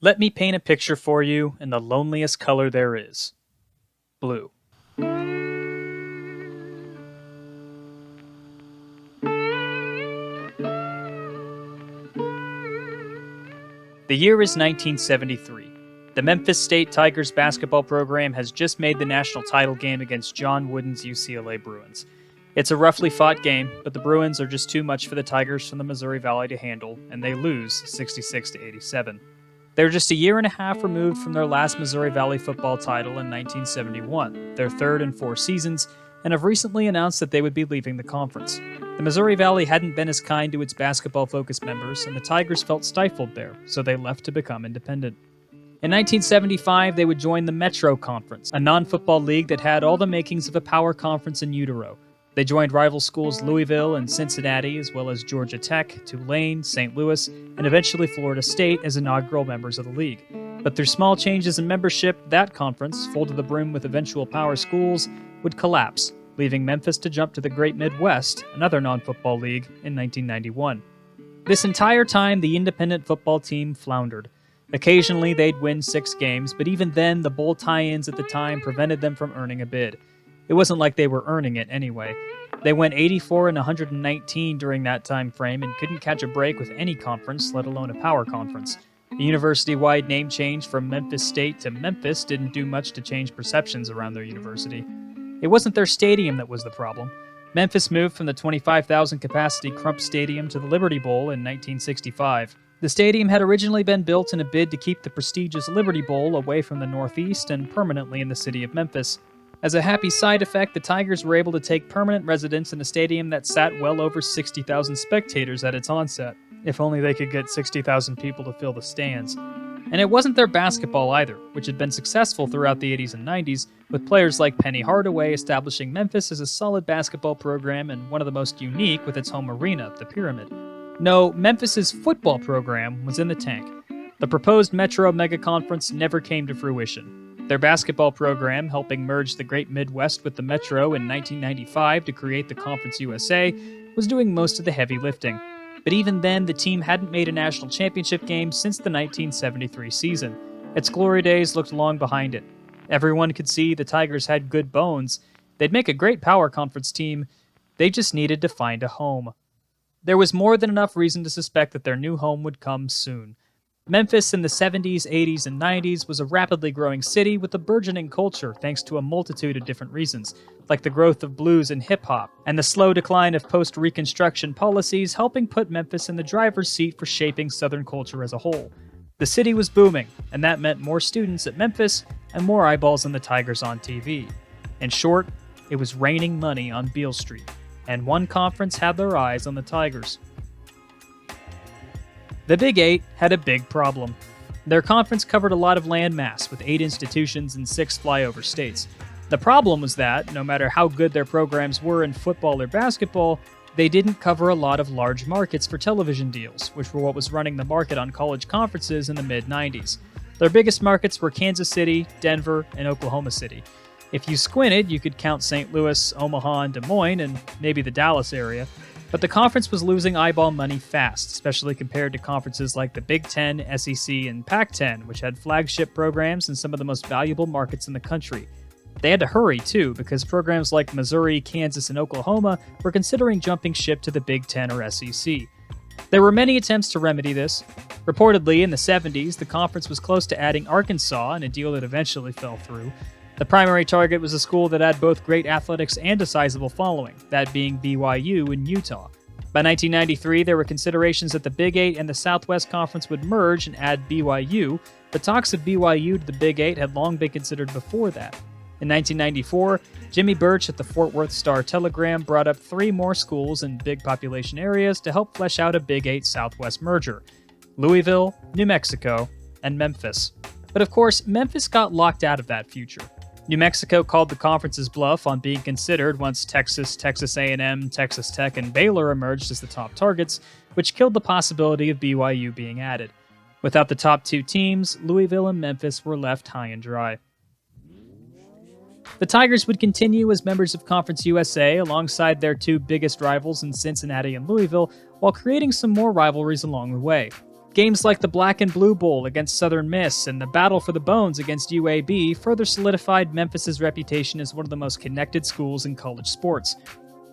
Let me paint a picture for you in the loneliest color there is. Blue. The year is 1973. The Memphis State Tigers basketball program has just made the national title game against John Wooden's UCLA Bruins. It's a roughly fought game, but the Bruins are just too much for the Tigers from the Missouri Valley to handle, and they lose 66-87. They're just a year and a half removed from their last Missouri Valley football title in 1971, their third in 4 seasons, and have recently announced that they would be leaving the conference. The Missouri Valley hadn't been as kind to its basketball-focused members, and the Tigers felt stifled there, so they left to become independent. In 1975, they would join the Metro Conference, a non-football league that had all the makings of a power conference in utero. They joined rival schools Louisville and Cincinnati, as well as Georgia Tech, Tulane, St. Louis, and eventually Florida State as inaugural members of the league. But through small changes in membership, that conference, full to the brim with eventual power schools, would collapse, leaving Memphis to jump to the Great Midwest, another non-football league, in 1991. This entire time, the independent football team floundered. Occasionally, they'd win 6 games, but even then, the bowl tie-ins at the time prevented them from earning a bid. It wasn't like they were earning it anyway. They went 84-119 during that time frame and couldn't catch a break with any conference, let alone a power conference. The university-wide name change from Memphis State to Memphis didn't do much to change perceptions around their university. It wasn't their stadium that was the problem. Memphis moved from the 25,000-capacity Crump Stadium to the Liberty Bowl in 1965. The stadium had originally been built in a bid to keep the prestigious Liberty Bowl away from the Northeast and permanently in the city of Memphis. As a happy side effect, the Tigers were able to take permanent residence in a stadium that sat well over 60,000 spectators at its onset. If only they could get 60,000 people to fill the stands. And it wasn't their basketball either, which had been successful throughout the 80s and 90s, with players like Penny Hardaway establishing Memphis as a solid basketball program and one of the most unique with its home arena, the Pyramid. No, Memphis's football program was in the tank. The proposed Metro Mega Conference never came to fruition. Their basketball program, helping merge the Great Midwest with the Metro in 1995 to create the Conference USA, was doing most of the heavy lifting. But even then, the team hadn't made a national championship game since the 1973 season. Its glory days looked long behind it. Everyone could see the Tigers had good bones. They'd make a great power conference team. They just needed to find a home. There was more than enough reason to suspect that their new home would come soon. Memphis in the 70s, 80s, and 90s was a rapidly growing city with a burgeoning culture thanks to a multitude of different reasons, like the growth of blues and hip-hop, and the slow decline of post-Reconstruction policies helping put Memphis in the driver's seat for shaping Southern culture as a whole. The city was booming, and that meant more students at Memphis and more eyeballs on the Tigers on TV. In short, it was raining money on Beale Street, and one conference had their eyes on the Tigers. The Big 8 had a big problem. Their conference covered a lot of land mass, with 8 institutions and 6 flyover states. The problem was that, no matter how good their programs were in football or basketball, they didn't cover a lot of large markets for television deals, which were what was running the market on college conferences in the mid-90s. Their biggest markets were Kansas City, Denver, and Oklahoma City. If you squinted, you could count St. Louis, Omaha, and Des Moines, and maybe the Dallas area. But the conference was losing eyeball money fast, especially compared to conferences like the Big Ten, SEC, and Pac-10, which had flagship programs in some of the most valuable markets in the country. They had to hurry, too, because programs like Missouri, Kansas, and Oklahoma were considering jumping ship to the Big Ten or SEC. There were many attempts to remedy this. Reportedly, in the 70s, the conference was close to adding Arkansas in a deal that eventually fell through. The primary target was a school that had both great athletics and a sizable following, that being BYU in Utah. By 1993, there were considerations that the Big 8 and the Southwest Conference would merge and add BYU, but talks of BYU to the Big 8 had long been considered before that. In 1994, Jimmy Birch at the Fort Worth Star-Telegram brought up 3 more schools in big population areas to help flesh out a Big 8 Southwest merger: Louisville, New Mexico, and Memphis. But of course, Memphis got locked out of that future. New Mexico called the conference's bluff on being considered once Texas, Texas A&M, Texas Tech, and Baylor emerged as the top targets, which killed the possibility of BYU being added. Without the top 2 teams, Louisville and Memphis were left high and dry. The Tigers would continue as members of Conference USA alongside their 2 biggest rivals in Cincinnati and Louisville, while creating some more rivalries along the way. Games like the Black and Blue Bowl against Southern Miss and the Battle for the Bones against UAB further solidified Memphis's reputation as one of the most connected schools in college sports.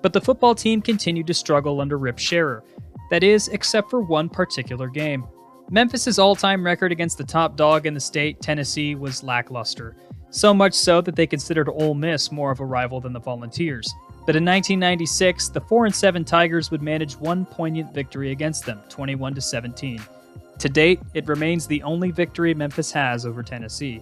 But the football team continued to struggle under Rip Scherer. That is, except for one particular game. Memphis's all-time record against the top dog in the state, Tennessee, was lackluster. So much so that they considered Ole Miss more of a rival than the Volunteers. But in 1996, the 4-7 Tigers would manage one poignant victory against them, 21-17. To date, it remains the only victory Memphis has over Tennessee.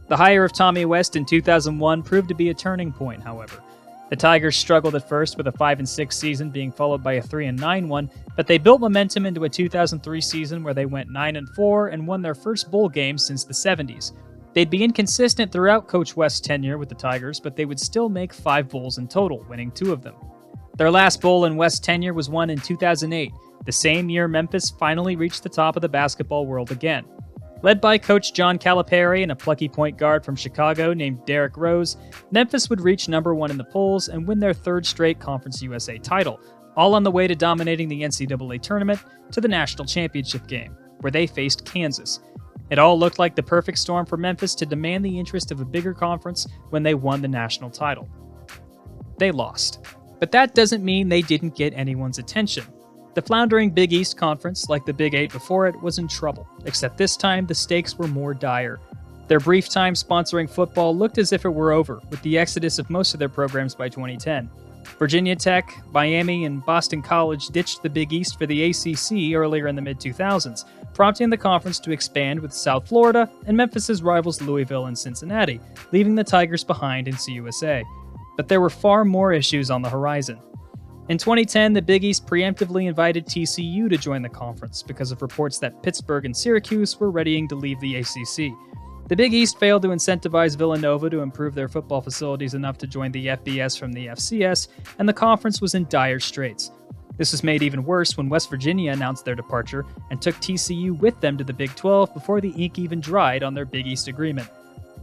The hire of Tommy West in 2001 proved to be a turning point, however. The Tigers struggled at first with a 5-6 season being followed by a 3-9 one, but they built momentum into a 2003 season where they went 9-4 and won their first bowl game since the 70s. They'd be inconsistent throughout Coach West's tenure with the Tigers, but they would still make 5 bowls in total, winning 2 of them. Their last bowl in West's tenure was won in 2008, the same year Memphis finally reached the top of the basketball world again. Led by Coach John Calipari and a plucky point guard from Chicago named Derrick Rose, Memphis would reach number 1 in the polls and win their 3rd straight Conference USA title, all on the way to dominating the NCAA tournament to the national championship game, where they faced Kansas. It all looked like the perfect storm for Memphis to demand the interest of a bigger conference when they won the national title. They lost. But that doesn't mean they didn't get anyone's attention. The floundering Big East Conference, like the Big 8 before it, was in trouble, except this time the stakes were more dire. Their brief time sponsoring football looked as if it were over, with the exodus of most of their programs by 2010. Virginia Tech, Miami, and Boston College ditched the Big East for the ACC earlier in the mid-2000s, prompting the conference to expand with South Florida and Memphis's rivals Louisville and Cincinnati, leaving the Tigers behind in CUSA. But there were far more issues on the horizon. In 2010, the Big East preemptively invited TCU to join the conference because of reports that Pittsburgh and Syracuse were readying to leave the ACC. The Big East failed to incentivize Villanova to improve their football facilities enough to join the FBS from the FCS, and the conference was in dire straits. This was made even worse when West Virginia announced their departure and took TCU with them to the Big 12 before the ink even dried on their Big East agreement.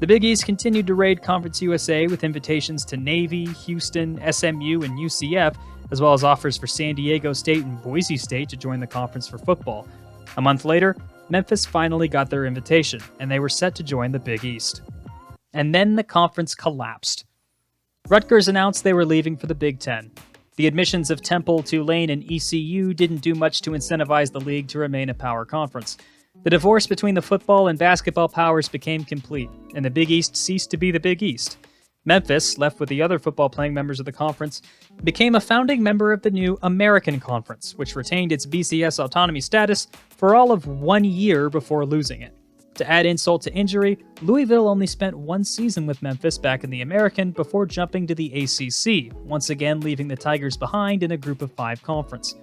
The Big East continued to raid Conference USA with invitations to Navy, Houston, SMU, and UCF, as well as offers for San Diego State and Boise State to join the conference for football. A month later, Memphis finally got their invitation, and they were set to join the Big East. And then the conference collapsed. Rutgers announced they were leaving for the Big Ten. The admissions of Temple, Tulane, and ECU didn't do much to incentivize the league to remain a power conference. The divorce between the football and basketball powers became complete, and the Big East ceased to be the Big East. Memphis, left with the other football-playing members of the conference, became a founding member of the new American Conference, which retained its BCS autonomy status for all of 1 year before losing it. To add insult to injury, Louisville only spent 1 season with Memphis back in the American before jumping to the ACC, once again leaving the Tigers behind in a group of 5 conference.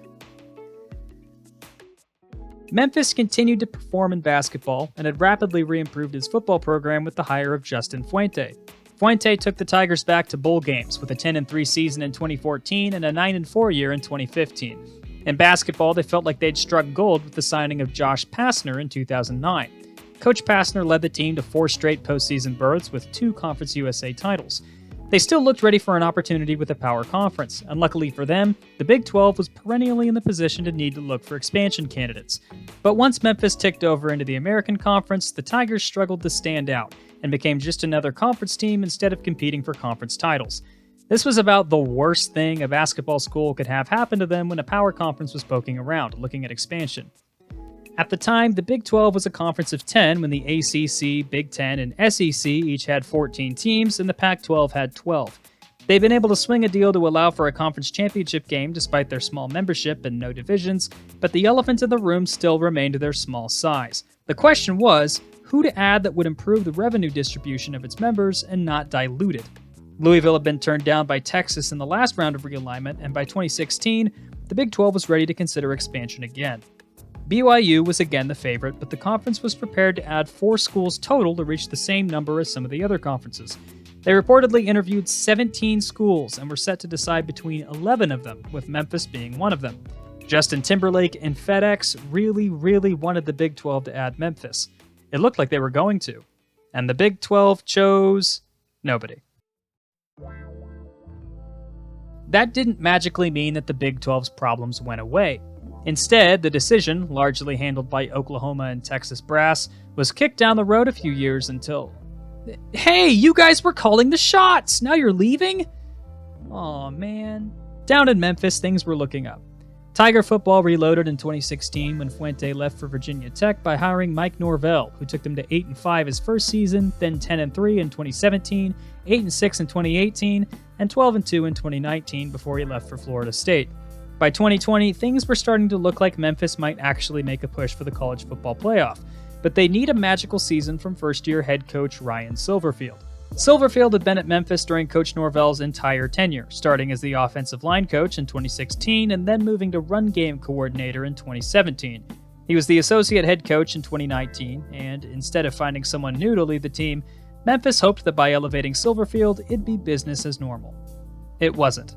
Memphis continued to perform in basketball and had rapidly reimproved its football program with the hire of Justin Fuente. Fuente took the Tigers back to bowl games with a 10-3 season in 2014 and a 9-4 year in 2015. In basketball, they felt like they'd struck gold with the signing of Josh Pastner in 2009. Coach Pastner led the team to 4 straight postseason berths with 2 Conference USA titles. They still looked ready for an opportunity with a power conference, and luckily for them, the Big 12 was perennially in the position to need to look for expansion candidates. But once Memphis ticked over into the American Conference, the Tigers struggled to stand out, and became just another conference team instead of competing for conference titles. This was about the worst thing a basketball school could have happen to them when a power conference was poking around, looking at expansion. At the time, the Big 12 was a conference of 10 when the ACC, Big Ten, and SEC each had 14 teams, and the Pac-12 had 12. They've been able to swing a deal to allow for a conference championship game despite their small membership and no divisions, but the elephant in the room still remained their small size. The question was, who to add that would improve the revenue distribution of its members and not dilute it. Louisville had been turned down by Texas in the last round of realignment, and by 2016, the Big 12 was ready to consider expansion again. BYU was again the favorite, but the conference was prepared to add 4 schools total to reach the same number as some of the other conferences. They reportedly interviewed 17 schools and were set to decide between 11 of them, with Memphis being one of them. Justin Timberlake and FedEx really wanted the Big 12 to add Memphis. It looked like they were going to. And the Big 12 chose nobody. That didn't magically mean that the Big 12's problems went away. Instead, the decision, largely handled by Oklahoma and Texas brass, was kicked down the road a few years until... Hey, you guys were calling the shots! Now you're leaving? Aw, man. Down in Memphis, things were looking up. Tiger football reloaded in 2016 when Fuente left for Virginia Tech by hiring Mike Norvell, who took them to 8-5 his first season, then 10-3 in 2017, 8-6 in 2018, and 12-2 in 2019 before he left for Florida State. By 2020, things were starting to look like Memphis might actually make a push for the college football playoff, but they need a magical season from first-year head coach Ryan Silverfield. Silverfield had been at Memphis during Coach Norvell's entire tenure, starting as the offensive line coach in 2016 and then moving to run game coordinator in 2017. He was the associate head coach in 2019, and instead of finding someone new to lead the team, Memphis hoped that by elevating Silverfield, it'd be business as normal. It wasn't.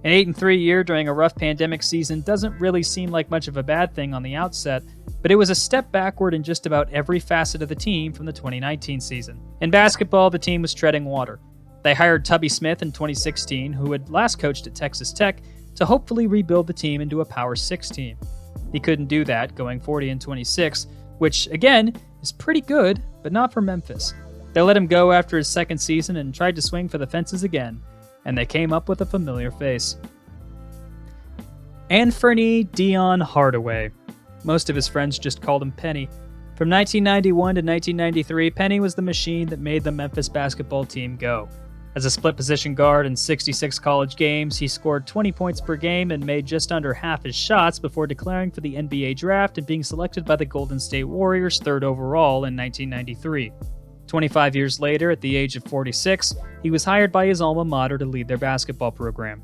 An 8-3 year during a rough pandemic season doesn't really seem like much of a bad thing on the outset, but it was a step backward in just about every facet of the team from the 2019 season. In basketball, the team was treading water. They hired Tubby Smith in 2016, who had last coached at Texas Tech, to hopefully rebuild the team into a Power 6 team. He couldn't do that, going 40-26, which, again, is pretty good, but not for Memphis. They let him go after his second season and tried to swing for the fences again, and they came up with a familiar face. Penny Hardaway. Most of his friends just called him Penny. From 1991 to 1993, Penny was the machine that made the Memphis basketball team go. As a split-position guard in 66 college games, he scored 20 points per game and made just under half his shots before declaring for the NBA draft and being selected by the Golden State Warriors 3rd overall in 1993. 25 years later, at the age of 46, he was hired by his alma mater to lead their basketball program.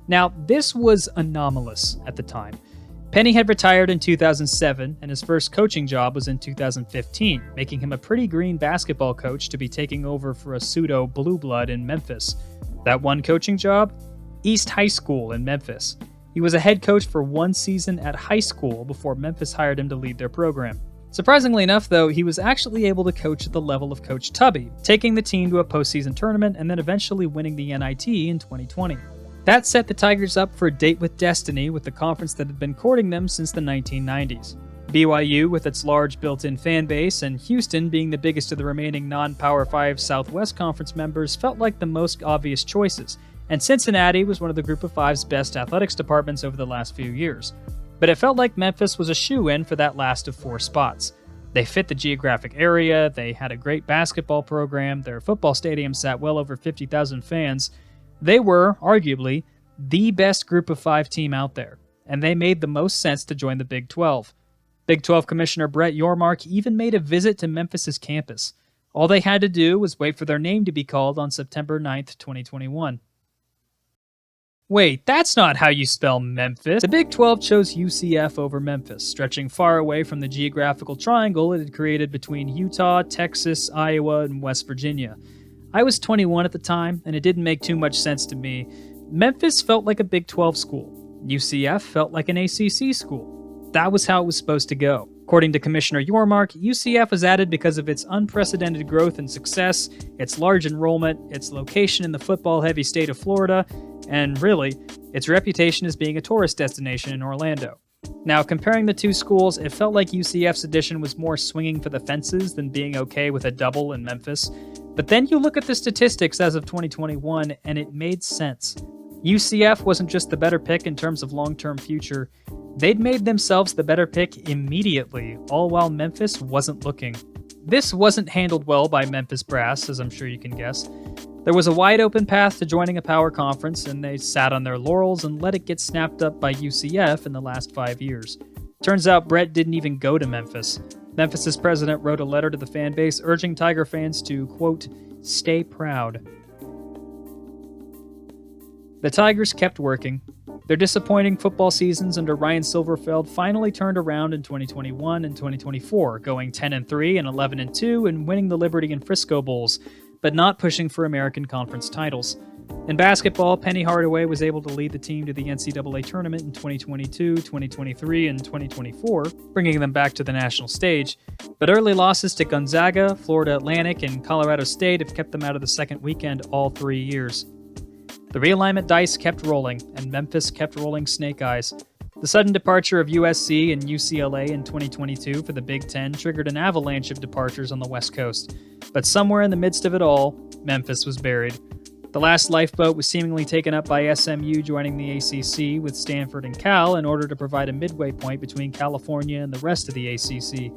Now, this was anomalous at the time. Penny had retired in 2007, and his first coaching job was in 2015, making him a pretty green basketball coach to be taking over for a pseudo blue blood in Memphis. That one coaching job? East High School in Memphis. He was a head coach for one season at high school before Memphis hired him to lead their program. Surprisingly enough, though, he was actually able to coach at the level of Coach Tubby, taking the team to a postseason tournament and then eventually winning the NIT in 2020. That set the Tigers up for a date with destiny with the conference that had been courting them since the 1990s. BYU, with its large built-in fan base, and Houston being the biggest of the remaining non-Power 5 Southwest Conference members, felt like the most obvious choices, and Cincinnati was one of the Group of Five's best athletics departments over the last few years. But it felt like Memphis was a shoo-in for that last of 4 spots. They fit the geographic area, they had a great basketball program, their football stadium sat well over 50,000 fans. They were, arguably, the best Group of 5 team out there, and they made the most sense to join the Big 12. Big 12 Commissioner Brett Yormark even made a visit to Memphis's campus. All they had to do was wait for their name to be called on September 9th, 2021. Wait, that's not how you spell Memphis. The Big 12 chose UCF over Memphis, stretching far away from the geographical triangle it had created between Utah, Texas, Iowa, and West Virginia. I was 21 at the time, and it didn't make too much sense to me. Memphis felt like a Big 12 school. UCF felt like an ACC school. That was how it was supposed to go. According to Commissioner Yormark, UCF was added because of its unprecedented growth and success, its large enrollment, its location in the football-heavy state of Florida, and really, its reputation as being a tourist destination in Orlando. Now, comparing the two schools, it felt like UCF's addition was more swinging for the fences than being okay with a double in Memphis. But then you look at the statistics as of 2021, and it made sense. UCF wasn't just the better pick in terms of long-term future. They'd made themselves the better pick immediately, all while Memphis wasn't looking. This wasn't handled well by Memphis brass, as I'm sure you can guess. There was a wide-open path to joining a power conference, and they sat on their laurels and let it get snapped up by UCF in the last 5 years. Turns out Brett didn't even go to Memphis. Memphis's president wrote a letter to the fan base urging Tiger fans to, quote, stay proud. The Tigers kept working. Their disappointing football seasons under Ryan Silverfield finally turned around in 2021 and 2024, going 10-3 and 11-2 and winning the Liberty and Frisco Bowls, but not pushing for American Conference titles. In basketball, Penny Hardaway was able to lead the team to the NCAA tournament in 2022, 2023, and 2024, bringing them back to the national stage, but early losses to Gonzaga, Florida Atlantic, and Colorado State have kept them out of the second weekend all 3 years. The realignment dice kept rolling, and Memphis kept rolling snake eyes. The sudden departure of USC and UCLA in 2022 for the Big Ten triggered an avalanche of departures on the West Coast. But somewhere in the midst of it all, Memphis was buried. The last lifeboat was seemingly taken up by SMU joining the ACC with Stanford and Cal in order to provide a midway point between California and the rest of the ACC.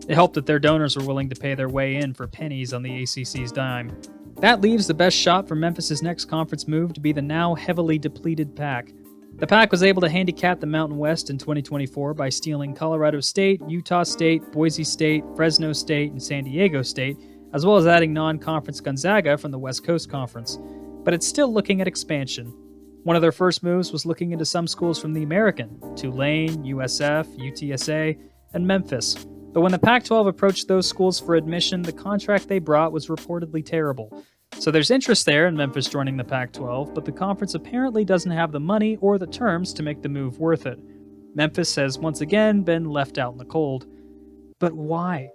It helped that their donors were willing to pay their way in for pennies on the ACC's dime. That leaves the best shot for Memphis' next conference move to be the now heavily depleted Pac. The Pac was able to handicap the Mountain West in 2024 by stealing Colorado State, Utah State, Boise State, Fresno State, and San Diego State, as well as adding non-conference Gonzaga from the West Coast Conference. But it's still looking at expansion. One of their first moves was looking into some schools from the American: Tulane, USF, UTSA, and Memphis. But when the Pac-12 approached those schools for admission, the contract they brought was reportedly terrible. So there's interest there in Memphis joining the Pac-12, but the conference apparently doesn't have the money or the terms to make the move worth it. Memphis has once again been left out in the cold. But why?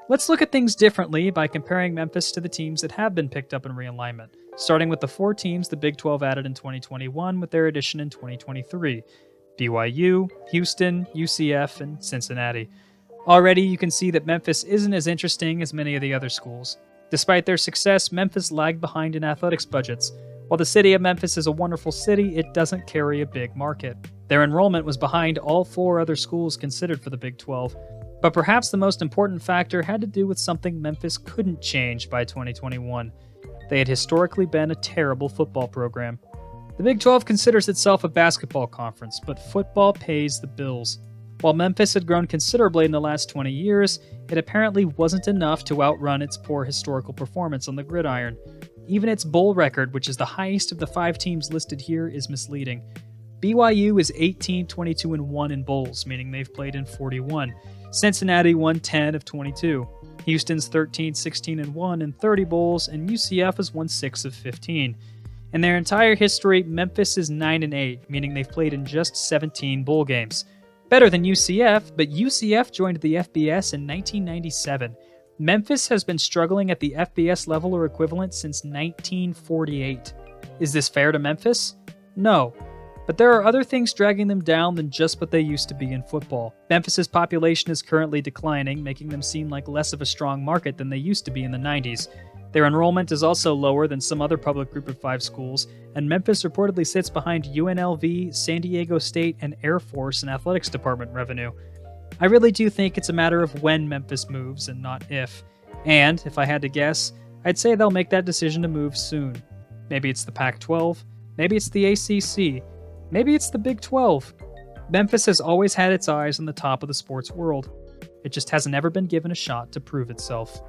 Let's look at things differently by comparing Memphis to the teams that have been picked up in realignment, starting with the 4 teams the Big 12 added in 2021 with their addition in 2023: BYU, Houston, UCF, and Cincinnati. Already, you can see that Memphis isn't as interesting as many of the other schools. Despite their success, Memphis lagged behind in athletics budgets. While the city of Memphis is a wonderful city, it doesn't carry a big market. Their enrollment was behind all 4 other schools considered for the Big 12. But perhaps the most important factor had to do with something Memphis couldn't change by 2021. They had historically been a terrible football program. The Big 12 considers itself a basketball conference, but football pays the bills. While Memphis had grown considerably in the last 20 years, it apparently wasn't enough to outrun its poor historical performance on the gridiron. Even its bowl record, which is the highest of the 5 teams listed here, is misleading. BYU is 18-22-1 in bowls, meaning they've played in 41. Cincinnati won 10 of 22. Houston's 13-16-1 in 30 bowls, and UCF has won 6 of 15. In their entire history, Memphis is 9-8, meaning they've played in just 17 bowl games. Better than UCF, but UCF joined the FBS in 1997. Memphis has been struggling at the FBS level or equivalent since 1948. Is this fair to Memphis? No. But there are other things dragging them down than just what they used to be in football. Memphis's population is currently declining, making them seem like less of a strong market than they used to be in the 90s. Their enrollment is also lower than some other public group of 5 schools, and Memphis reportedly sits behind UNLV, San Diego State, and Air Force in athletics department revenue. I really do think it's a matter of when Memphis moves and not if. And, if I had to guess, I'd say they'll make that decision to move soon. Maybe it's the Pac-12, maybe it's the ACC, maybe it's the Big 12. Memphis has always had its eyes on the top of the sports world. It just hasn't ever been given a shot to prove itself.